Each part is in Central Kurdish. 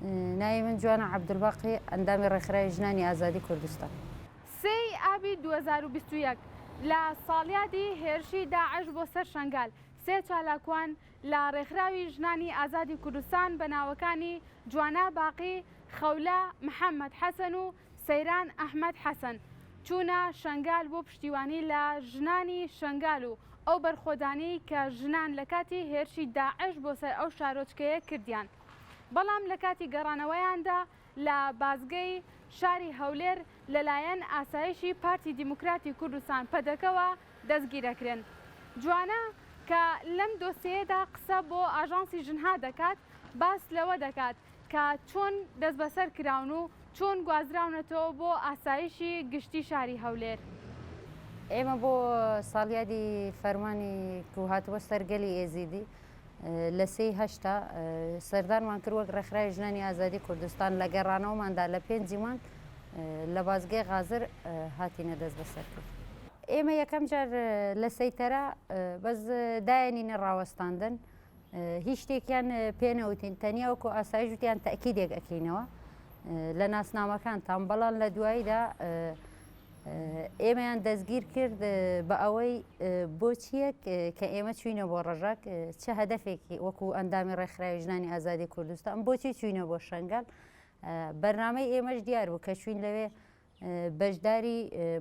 ناوی من جوانە عەبدولباقی ئەندامی ڕێکخراوی ژنانی ئازادی کوردستان. 3 ئابی 2021 لە ساڵیادی هێرشی داعش بۆ سەر شنگال 3 چالاکوان لە ڕێکخراوی ژنانی ئازادی کوردستان بە ناوەکانی جوانە باقی، خەولە محەممەد حەسەن و سەیران ئەحمەد حەسەن چوونە شنگال بۆ پشتیوانی لە ژنانی شنگال و ئەو بەرخۆدانی کە ژنان لە کاتی هێرشی داعش بۆ سەر ئەو شارۆچکەیە کردیان. بەڵام لە کاتی گەڕانەوەیاندا لە بازگەی شاری هەولێر لەلایەن ئاسایشی پارتی دیموکراتی کوردستان پەدەکەوە دەستگیرەکرێن. جوانە کە لەم دۆسیەدا قسە بۆ ئاژانسی ژنها دەکات، باس لەوە دەکات کە چۆن دەست بەسەر کراون و چۆن گوازراونەتەوە بۆ ئاسایشی گشتی شاری هەولێر. ئێمە بۆ ساڵیادی فەرمانی کوهاتوە سەرگەلی ئێزیدی لە 3/8 سەردانمان کرد وەک ڕێکخراوی ژنانی ئازادی کوردستان لە گەڕانەوەماندا لە 5 مانگ لە بازگەی غازر هاتینە دەست بەسەر کرد. ئێمە یەکەم جار لە سەیتەرە بەس دایەنینە ڕاوەستاندن، هیچ شتێکیان پێ نەوتین، تەنیا وەکو ئاسایش وتیان تەکیدێک ئەکەینەوە لە ناسنامەکانتان. بەڵام لە دواییدا ئێمەیان دەستگیر کرد بە ئەوەی بۆچیەک کە ئێمە چوینە بۆ ڕەژاک چه هەدەفێکی وەکو ئەندامی ڕێکخراوی ژنانی ئازادی کوردستان بۆچی چوینە بۆ شنگال. بەرنامەی ئێمەش دیار بوو کە چوین لەوێ بەشداری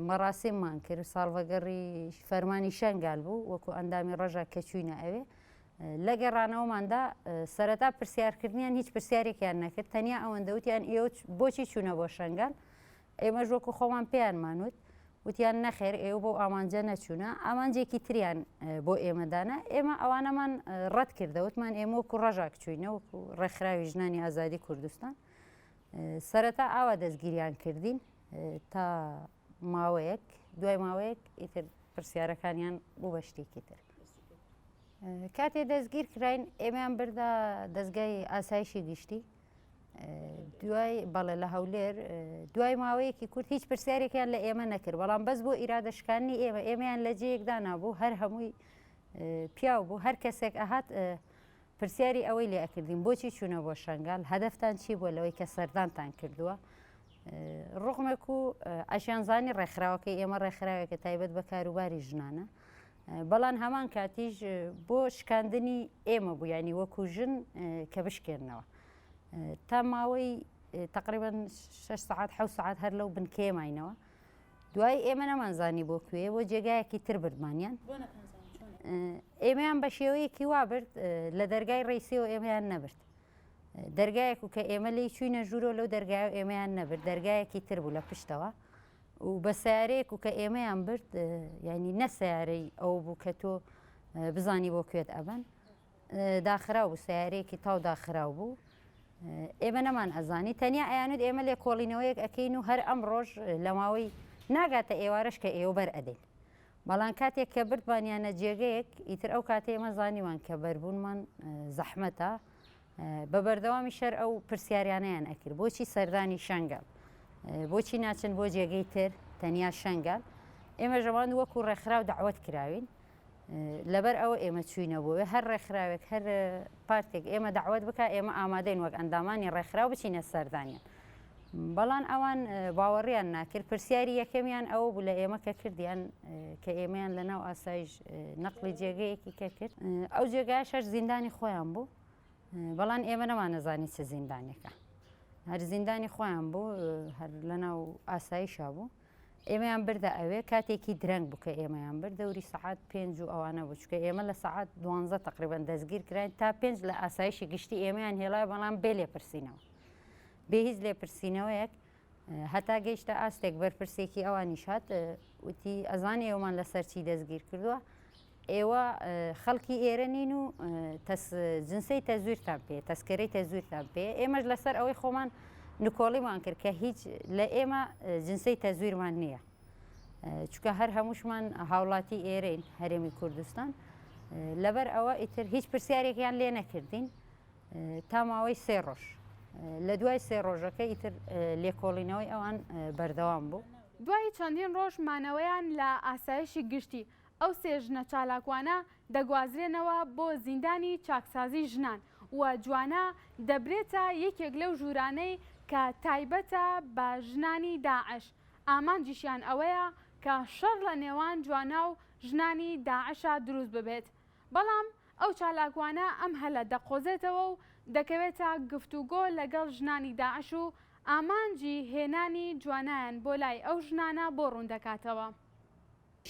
مەراسیممان کرد، ساڵڤەگەڕی فەرمانی شنگال بوو وەکو ئەندامی ڕەژاک کە چوینە ئەوێ. لە گەڕانەوەماندا سەرەتا پرسیارکردنیان هیچ پرسیارێکیان نەکرد، تەنیا ئەوەندە وتیان ئێوە بۆچی چوونە بۆ شنگال. ئێمەش وەکو خۆمان پێیانمان وت، وتیان نەخێر ئێوە بۆ ئامانجە نەچوونە، ئامانجێکی تریان بۆ ئێمەدانە. ئێمە ئەوانەمان ڕەت کردەوتمان ئێمە وەکو ڕەژاک چوینە وەکو ڕێکخراوی ژنانی ئازادی کوردستان. سەرەتا ئاوا دەستگیریان کردین تا ماوەیەک، دوای ماوەیەک ئیتر پرسیارەکانیان بوو بە شتێکی تر. کاتێ دەستگیر کراین ئێمەیان بردا دەستگای ئاسایشی گشتی دوای بەڵێ لە هەولێر دوای ماوەیەکی کورت هیچ پرسیارێکیان لە ئێمە نەکرد، بەڵام بەس بۆ ئیرادەشکانی ئێمەیان لە جێیەکدا نابوو، هەر هەمووی پیاو بوو، هەر کەسێک ئەهات پرسیاری ئەوەی لێ ئەکردین بۆچی چوونە بۆ شنگال، هەدەفتان چی بووە لەوەی کە سەردانتان کردووە. ڕوغمێک و ئەشیانزانی ڕێکخراوەکەی ئێمە ڕێکخراوێکە تایبەت بە کاروباری ژنانە، بەڵام هەمان کاتیش بۆ شکاندنی ئێمە بوو، ینی وەکو ژن کە بشکێنەوە. تا ماوەی تقریبا 6 ساعت 7 ساعت هەر لەو بنکێماینەوە. دوای ئێمە نەمانزانی بۆ کوێ بۆ جێگایەکی تر بردمانیان. ئێمەیان بە شێوەیەکی وا برد لە دەرگای ڕیسیەوە ئێمەیان نەبرد، دەرگایەک و کە ئێمە لی چوینە ژوورۆ لەو دەرگای ئێمەیان نەبرد، دەرگایەکی تر بوو لە پشتەوە و بە سیارەیەک و کە ئێمەیان برد، ینی نە سیارەی ئەو بوو کە تۆ بزانی بۆ کوێت ئەبەن، داخراو بوو، سیارەیەکی تاو داخراو بوو. ئێمە نەمان ئەزانی، تەنیا ئەیانوت ئێمە لێ کۆڵینەوەیەک ئەکەین و هەر ئەم ڕۆژ لە ماوەی ناگاتە ئێوارەش کە ئێوە بەر ئەدەین. بەڵام کاتێک کە بردبانیانە جێگەیەک ئیتر ئەو کاتێ ئێمە زانیوان کە بەربوونمان زەحمەتە، بە بەردەوامی شەر ئەو پرسیاریانەیان ئەکرد بۆچی سەردانی شنگال، بۆچی ناچن بۆ جێگەی تر تەنیا شنگال. ئێمە ژەوان وەکو ڕێکخراو دەعوەت کراوین، لەبەر ئەوە ئێمە چوینە بۆوێ هەر ڕێکخراوێک هەر پارتێک ئێمە دەعوەت بکە ئێمە ئامادەین وەک ئەندامانی ڕێکخراو بچینە سەردانیان. بەڵام ئەوان باوەڕیان ناکرد. پرسیاری یەکەمیان ئەوە بوو لە ئێمە کە کردیان کە ئێمەیان لەناو ئاسایش نەقلی جێگەیەکی کە کرد، ئەو جێگای شەش زیندانی خۆیان بوو، بەڵام ئێمە نەمانەزانی چه زیندانێکە، هەر زیندانی خۆیان بوو، هەر لەناو ئاسایشا بوو. ئێمەیان بردە ئەوێ کاتێکی درەنگ بوو کە ئێمەیان برد، دەوری سەعات 5 و ئەوانە بوو، چکە ئێمە لە سەعات 12 تقریبا دەستگیر کراین تا 5 لە ئاسایشی گشتی ئێمەیان هێڵای، بەڵام بێ لێپرسینەوە، بێ هیچ لێپرسینەوەیەک هەتا گەیشتە ئاستێک بەرپرسێکی ئەوانیش هات وتی ئەزانێ ئێوەمان لەسەر چی دەستگیر کردووە، ئێوە خەڵکی ئێرە نین و جنسەی تەزویرتان پێ، تەسکەرەی تەزویرتان پێ. ئێمەش لەسەر ئەوەی خۆمان نکۆڵیمان کرد کە هیچ لە ئێمە جنسەی تەزویرمان نییە، چکە هەر هەمووشمان هاوڵاتی ئێرەین هەرێمی کوردستان. لەبەر ئەوە ئیتر هیچ پرسیارێکیان لێ نەکردین تا ماوەی 3 ڕۆژ. لە دوای 3 ڕۆژەکە ئیتر لێکۆڵینەوەی ئەوان بەردەوام بوو. دوای چەندین ڕۆژ مانەوەیان لە ئاسایشی گشتی ئەو سێ ژنە چالاکوانە دەگوازرێنەوە بۆ زیندانی چاکسازی ژنان و جوانە دەبرێتە یەکێک لەو ژوورانەی کە تایبەتە بە ژنانی داعش. ئامانجیشیان ئەوەیە کە شەڕ لە نێوان جوانە و ژنانی داعشە دروست ببێت. بەڵام ئەو چالاکوانە ئەم هەلە دەقۆزێتەوە و دەکەوێتە گفتوگۆ لەگەڵ ژنانی داعش و ئامانجی هێنانی جوانیان بۆ لای ئەو ژنانە بۆ ڕوون دەکاتەوە.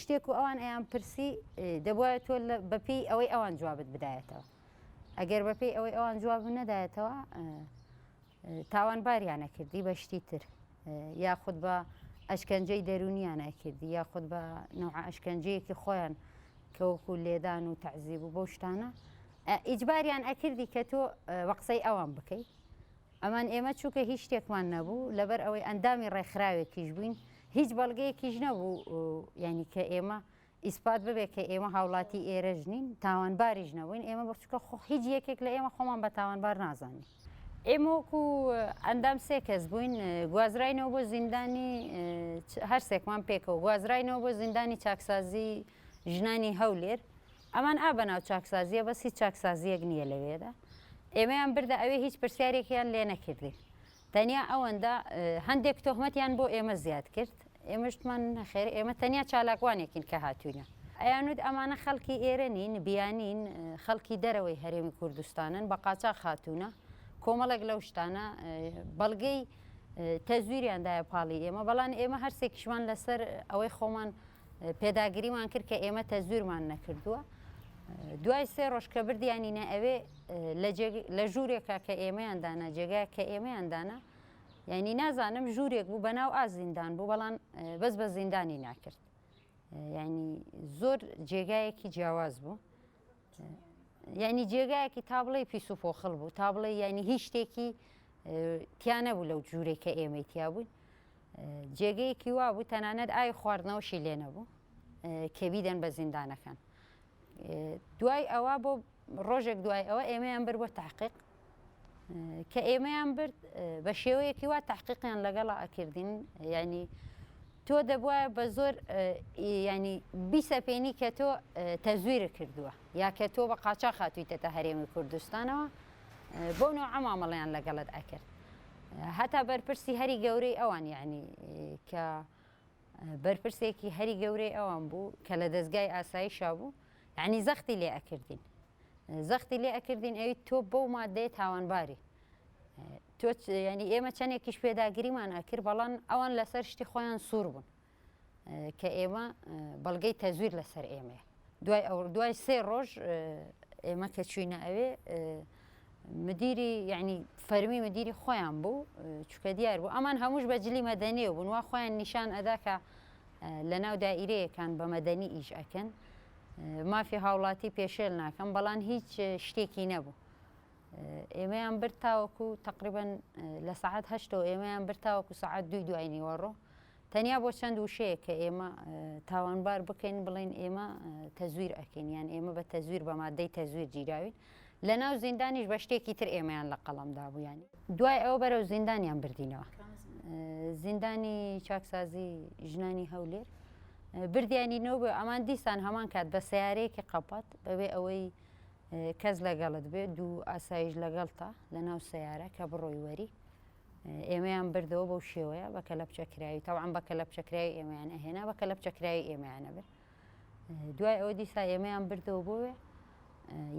شتێک و ئەوان ئەیان پرسی دەبواە تۆ بەپێی ئەوەی ئەوان جوابت بدایەتەوە. ئەگەر بەپێی ئەوەی ئەوان جواب نەدایەتەوە تاوانباریانە کردی بە شتی تر، یاخود بە ئەشکەنجەی دەرونیانە کردی، یاخود بە نەوع ئەشکەنجەیەکی خۆیان کە وەکو لێدان و تەعزیب و بەو شتانە ئیجباریان ئەکردی کە تۆ وە قسەی ئەوان بکەیت. ئەمان ئێمە چووکە هیچ شتێکمان نەبوو لەبەر ئەوەی ئەندامی ڕێکخراوێکیش بووین، هیچ بەڵگەیەکیش نەبوو ینی کە ئێمە ئیسپات ببێت کە ئێمە هاوڵاتی ئێرەژ نین، تاوانباریش نەبووین. ئێمە بچکە هیچ یەکێک لە ئێمە خۆمان بە تاوانبار نازانین. ئێمە وەکو ئەندام سێ کەس بووین گوازراینەوە بۆ زیندانی هەر سێکمان پێکەوە گوازراینەوە بۆ زیندانی چاکسازی ژنانی هەولێر. ئەمان ئا بەناو چاکسازیە بەسی چاکسازیەک نییە لەوێدا. ئێمەیان بردە ئەوێ هیچ پرسیارێکیان لێ نەکردین. تەنیا ئەوەندە هەندێک تۆهمەتیان بۆ ئێمە زیاد کرد. ئێمەشتمان نەخێر ئێمە تەنیا چالاکوانێکین کە هاتوونە. ئەیانوت ئەمانە خەڵکی ئێرە نین، بیانین، خەڵکی دەرەوەی هەرێمی کوردستانن، بە قاچاق هاتوونە. کۆمەڵێک لەو شتانە بەڵگەی تەزویریاندایە پاڵی ئێمە، بەڵام ئێمە هەرسێکیشمان لەسەر ئەوەی خۆمان پێداگیریمان کرد کە ئێمە تەزویرمان نەکردووە. دوای سێ ڕۆژ کە بردیانینە ئەوێ لە ژوورێکە کە ئێمەیاندانە جێگایە کە ئێمەیاندانە، یعنی نازانم ژوورێک بوو بەناو ئازیندان بوو، بەڵام بەس بە زیندانی ناکرد. یعنی زۆر جێگایەکی جیاواز بوو، یعنی جێگایەکی تا بڵێ پیس و پۆخڵ بوو، تا بڵێ یعنی هیچ شتێکی تیانە بوو لەو جوورێک کە ئێمەی تیا بووین. جێگەیەکی وا بوو تەنانەت ئای خواردنەوەشی لێ نەبوو کە بیدەن بە زیندانەکان. دوای ئەوە بۆ ڕۆژێک دوای ئەوە ئێمەیان برد بۆ تحقیق کە ئێمەیان برد بە شێوەیەکی وا تحقیقیان لەگەڵا ئەکردین. یعنی تۆ دەبواە بە زۆر ینی بیسەپێنی کە تۆ تەزویرە کردووە یا کە تۆ بە قاچاق هاتوویتە هەرێمی کوردستانەوە، بۆ نەوە مامەڵەیان لەگەڵت ئەکرد. هەتا بەرپرسی هەری گەورەی ئەوان، یعنی کە بەرپرسێکی هەری گەورەی ئەوان بوو کە لە دەستگای ئاسایشا بوو، یعنی زەختی لێ ئەکردین. زەختی لێ ئەکردین ئەوی تۆ بەو مادەیە تاوانباری. تۆ ینی ئێمە چەندێکیش پێداگیریمان ئەکرد، بەڵام ئەوان لەسەر شتی خۆیان سوور بوون کە ئێمە بەڵگەی تەزویر لەسەر ئێمەیە. دوای سێ ڕۆژ ئێمە کە چوینە ئەوێ مدیری یعنی فەرمی مدیری خۆیان بوو چکە دیار بوو ئەمان هەمووش بەجلی مەدەنیە بوون، وا خۆیان نیشان ئەدا کە لە ناو دائیرەیەکان بە مەدەنی ئیش ئەکەن، مافی هاوڵاتی پێشێل ناکەم، بەڵام هیچ شتێکی نەبوو. ئێمەیان برد تاوەکو تقریبەن لە سەعات 8ەوە ئێمەیان برد تاوەکو سەعات 2 دوای نیوەڕۆ، تەنیا بۆ چەند وشەیە کە ئێمە تاوانبار بکەین بڵێن ئێمە تەزویر ئەکەین، یان ئێمە بە تەزویر بە مادەی تەزویر گیراوین. لە ناو زیندانیش بە شتێکی تر ئێمەیان لە قەڵەمدا بوو. یانی دوای ئەوە بەرەو زیندانیان بردینەوە، زیندانی چاکسازی ژنانی هەولێر بردیانینەوە. بۆ ئەمان دیسان هەمان کات بە سیارەیەکی قەپات بەبێ ئەوەی کەس لەگەڵت بێت، دوو ئاسایش لەگەڵتە لە ناو سیارە کە بڕۆی وەری. ئێمەیان بردەوە بەو شێوەیە بە کەلەپچەکراوی، تەوعان بە کەلەپچەکراوی ئێمەیان ئەهێنا، بە کەلەپچەکراوی ئێمەیانە برد. دوای ئەوە دیسا ئێمەیان بردەوە بۆوێ.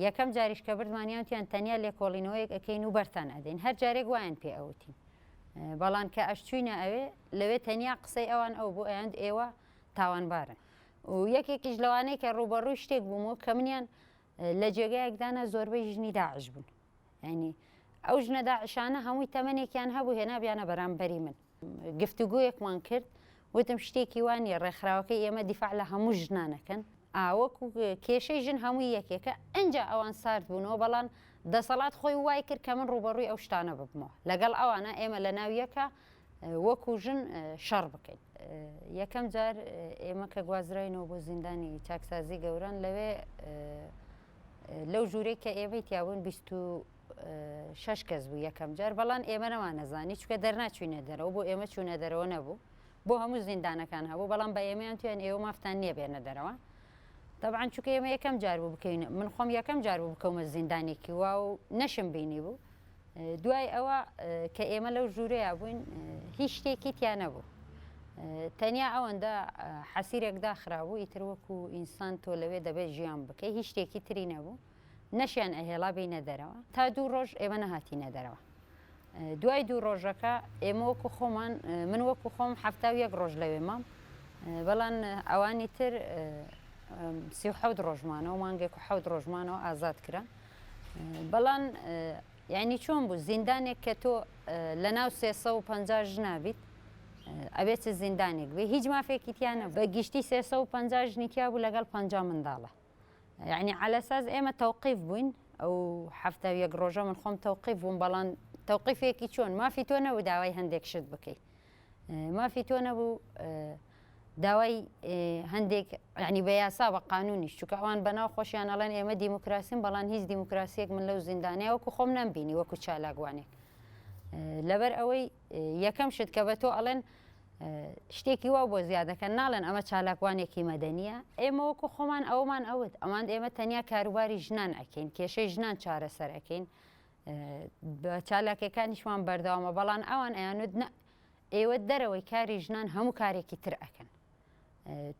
یەکەم جاریش کە بردمانیانتیان تەنیا لێکۆڵینەوەیەک ئەەکەین و بەرتان ئەدەین، هەر جارێک وایان پێ ئەوتین. بەڵام کە ئەشچوینە ئەوێ لەوێ تەنیا قسەی ئەوان ئەو بۆ ئەیان ئێوە تاوانبارن. و یەکێکیش لەوانەیە کە ڕوبەڕووی شتێک بوومەوە کە منیان لە جێگایەکدانە زۆربەی ژنی داعش بوون. ینی ئەو ژنە داعشانە هەمووی تەمەنێکیان هەبوو هێنابیانە بەرامبەری من. گفتوگۆیەکمان کرد، وتم شتێکی وانە ڕێکخراوەکەی ئێمە دیفاع لە هەموو ژنانەکەن، ئاوەکو کێشەی ژن هەمووی یەکێکە. ئەنجا ئەوان سارد بوونەوە، بەڵام دەسەڵات خۆی وای کرد کە من ڕوبەڕووی ئەو شتانە ببمەوە. لەگەڵ ئەوانە ئێمە لە ناو یەکە وەکو ژن شەڕ بکەین. یەکەم جار ئێمە کە گوازراینەوە بۆ زیندانی چاکسازی گەوران لەوێ لەو ژوورەی کە ئێمەی تیاون 26 کەس بوو یەکەم جار، بەڵام ئێمە نەمان نەزانی چکە دەرناچوینە دەرەوە، بۆ ئێمە چوونە دەرەوە نەبوو، بۆ هەموو زیندانەکان هەبوو، بەڵام بە ئێمەیان توێن ئێوە مافتان نییە بێنە دەرەوە. طبعا چونکە ئێمە یەکەم جار بوو بکەین من خۆم یەکەم جار بوو بکەومە زیندانێکی وا و نەشم بینی بوو دوای ئەوە کە ئێمە لەو ژوورەیە بووین هیچ شتێکی تیان نەبوو تەنیا ئەوەندە حەسیرێک داخرابوو ئیتر وەکو ئینسان تۆ لەوێ دەبێت ژیان بکەی هیچ شتێکی تری نەبوو نەشیان ئەهێڵا بینە دەرەوە تا 2 ڕۆژ ئێمە نەهاتینە دەرەوە دوای 2 ڕۆژەکە ئێمە وەکو خۆمان من وەکو خۆم 1 ڕۆژ لەوێ مام بەڵام ئەوانی تر 37 ڕۆژمانەوە مانگێک و 7 ڕۆژمانەوە ئازاد کرا بەڵام یعنی چۆن بوو زیندانێک کە تۆ لە ناو 350 ژنابیت ئەبێت زیندانێک بێ هیچ مافێکی تیانە بە گشتی 350 ژنیتیا بوو لەگەڵ 50 منداڵە یعنی علەساس ئێمە تەوقیف بووین ئەو 1 ڕۆژە من خۆم تەوقیف بووم بەڵام تەوقیفێکی چۆن مافی تۆ نەبوو داوای هەندێک شت بکەیت مافی تۆ نەبوو داوای هەندێک ینی بە یاسا بە قانونیش چونکە ئەوان بەناو خۆشیان ئەڵێن ئێمە دیموکراسیم بەڵام هیچ دیموکراسیەک من لەو زیندانەیە وەکو خۆم نەمبینی وەکو چالاکوانێک لەبەر ئەوەی یەکەم شت کە بە تۆ ئەڵێن شتێکی وا بۆ زیادەکە ناڵێن ئەمە چالاکوانێکی مەدەنیە ئێمە وەکو خۆمان ئەومان ئەوت ئەمان ئێمە تەنیا کاروباری ژنان ئەکەین کێشەی ژنان چارەسەر ئەەکەین بە چالاکەکانیشمان بەردەوامە بەڵام ئەوان ئەیانوت ئێوە دەرەوەی کاری ژنان هەموو کارێکی تر ئەکەن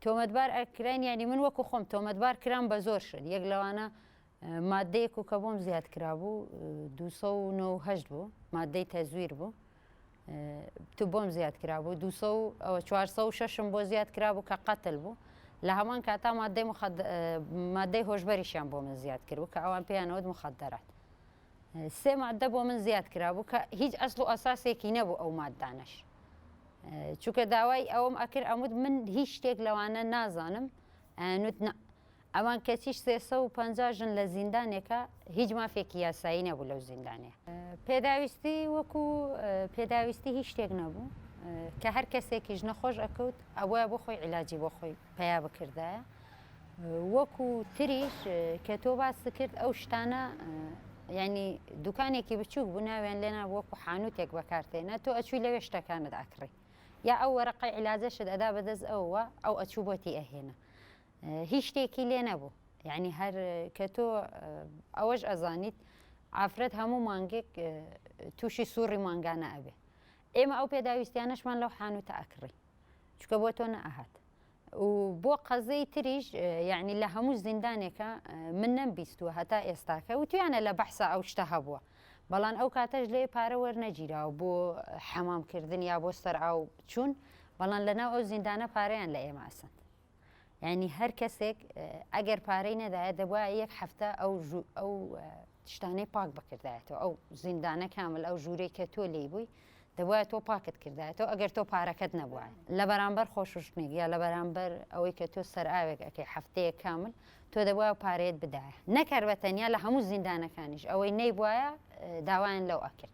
تۆمەتبار ئەکراین ینی من وەکو خۆم تۆمەتبار کران بە زۆر شت یەک لەوانە مادەیەک و کە بۆم زیاد کرابوو 298 بوو مادەی تەزویر بوو تو بۆم زیاد کرابوو 406 بۆ زیاد کرابوو کە قەتل بوو لە هەمان کاتا مادەی هۆشبەریشیان بۆ من زیاد کردبوو کە ئەوان پێیانەوەت مخدرات 3 مادە بۆ من زیاد کرابوو کە هیچ ئەسڵ و ئەساسێکی نەبوو ئەو مادانەش چونکە داوای ئەوم ئەکرد ئەمود من هیچ شتێک لەوانە نازانم ئەنوت ئەوان کەچیش 350 ژن لە زیندانێکە هیچ مافێکی یاسایی نەبوو لەو زیندانێ پێداویستی وەکو پێداویستی هیچ شتێک نەبوو کە هەر کەسێکیش نەخۆش ئەکەوت ئەوە بۆ خۆی عیلاجی بۆ خۆی پیا بکردایە وەکو تریش کە تۆ باسی کرد ئەو شتانە ینی دوکانێکی بچووک بوو ناوێن لێنا وەکو حانوتێک بەکارتێنە تۆ ئەچووی لەوێ شتەکانت ئاکڕی یا ئەو وەرەقەی عیلاجەشت ئەدا بەدەست ئەوە ئەو ئەچوو بۆتی ئەهێنە هیچ شتێکی لێ نەبوو یعنی هەر کە تۆ ئەوەش ئەزانیت ئافرەت هەموو مانگێک تووشی سووڕی مانگانە ئەبێ ئێمە ئەو پێداویستیانەشمان لەو حانوتە ئەکڕی چکە بۆ تۆ نەئەهات و بۆ قەزەی تریش یعنی لە هەموو زیندانێکە من نەمبیستووە هەتا ئێستاکە و تویانە لە بەحسا ئەو شتە هەبووە بەڵام ئەو کاتەش لێ پارە وەرنەگیراوە بۆ حەمامکردن یا بۆ سەرئاو چوون بەڵام لەناو ئەو زیندانە پارەیان لە ئێمە ئەسند یعنی هەر کەسێک ئەگەر پارەی نەدایە دەبووە 1 هەفتە ئەو شتانەی پاک بکردایەتەوە ئەو زیندانە کامل ئەو ژوورەی کە تۆ لێی بووی دەبووە تۆ پاکت کردایەتەوە ئەگەر تۆ پارەکەت نەبووە لە بەرامبەر خۆشوشتنێک یا لە بەرامبەر ئەوەی کە تۆ سەرئاوێک ئەەکەی هەفتەیە کامل تۆ دەبووە پارەیەت بدایە نەکار بە تەنیا لە هەموو زیندانەکانیش ئەوەی نەیبووایە داوایان لەو ئەکرد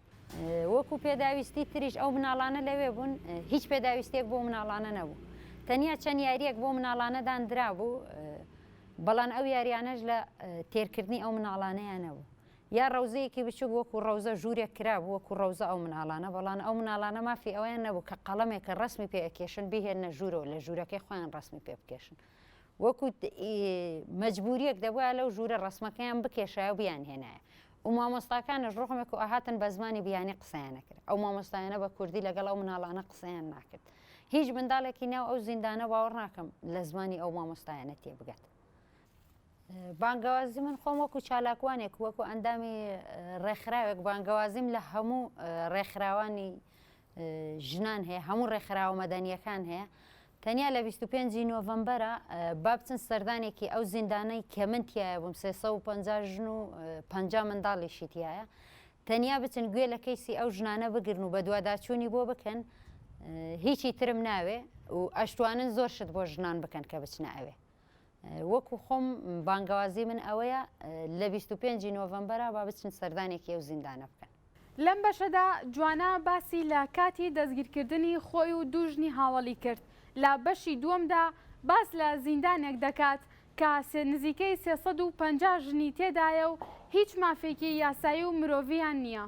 وەکو پێداویستی تریش ئەو مناڵانە لەوێ بوون هیچ پێداویستێک بۆ مناڵانە نەبوو تەنیا چەند یاریەک بۆ مناڵانەدان درابوو بەڵام ئەو یاریانەش لە تێرکردنی ئەو مناڵانەیان نەبوو یا ڕەوزەیەکی بچوو وەکو ڕەوزە ژوورێک کرابوو وەکو ڕەوزە ئەو مناڵانە بەڵام ئەو مناڵانە مافی ئەویان نەبوو کە قەڵەمێکە ڕسمی پێ ئەکێشن بهێنە ژوورەوە لە ژوورەکەی خۆیان ڕسمی پێ بکێشن وەکو مەجبوریەک دەبووە لەو ژوورە ڕسمەکەیان بکێشایە و بیان هێنایە و مامۆستاکانش ڕۆخمێک و ئاهاتن بە زمانی بیانی قسەیان نەکرد ئەو مامۆستایانە بە کوردی لەگەڵ ئەو مناڵانە قسەیان ناکرد هیچ منداڵێکی ناو ئەو زیندانە باوەڕ ناکەم لە زمانی ئەو مامۆستایانە تێ بگات بانگەوازی من خۆم وەکو چالاکوانێک وەکو ئەندامی ڕێکخراوێک بانگەوازیم لە هەموو ڕێکخراوانی ژنان هەیە هەموو ڕێکخراوە مەدەنیەکان هەیە تەنیا لە 25 نۆڤەمبەرە با بچن سەردانێکی ئەو زیندانەی کە من تایە بووم 350 ژن و 50 منداڵیشی تایە تەنیا بچن گوێ لە کەیسی ئەو ژنانە بگرن و بە دوواداچوونی بۆ بکەن هیچی ترم ناوێ و ئەشتوانن زۆر شت بۆ ژنان بکەن کە بچنە ئەوێ وەکو خۆم بانگەوازی من ئەوەیە لە 25 نۆڤەمبەرە با بچن سەردانێکی ئەو زیندانە بکەن لەم بەشەدا جوانە باسی لە کاتی دەستگیرکردنی خۆی و دوو ژنی هاوڵی کرد لە بەشی دووەمدا باس لە زیندانێک دەکات کە نزیکەی 350 ژنی تێدایە و هیچ مافێکی یاسایی و مرۆڤیان نییە.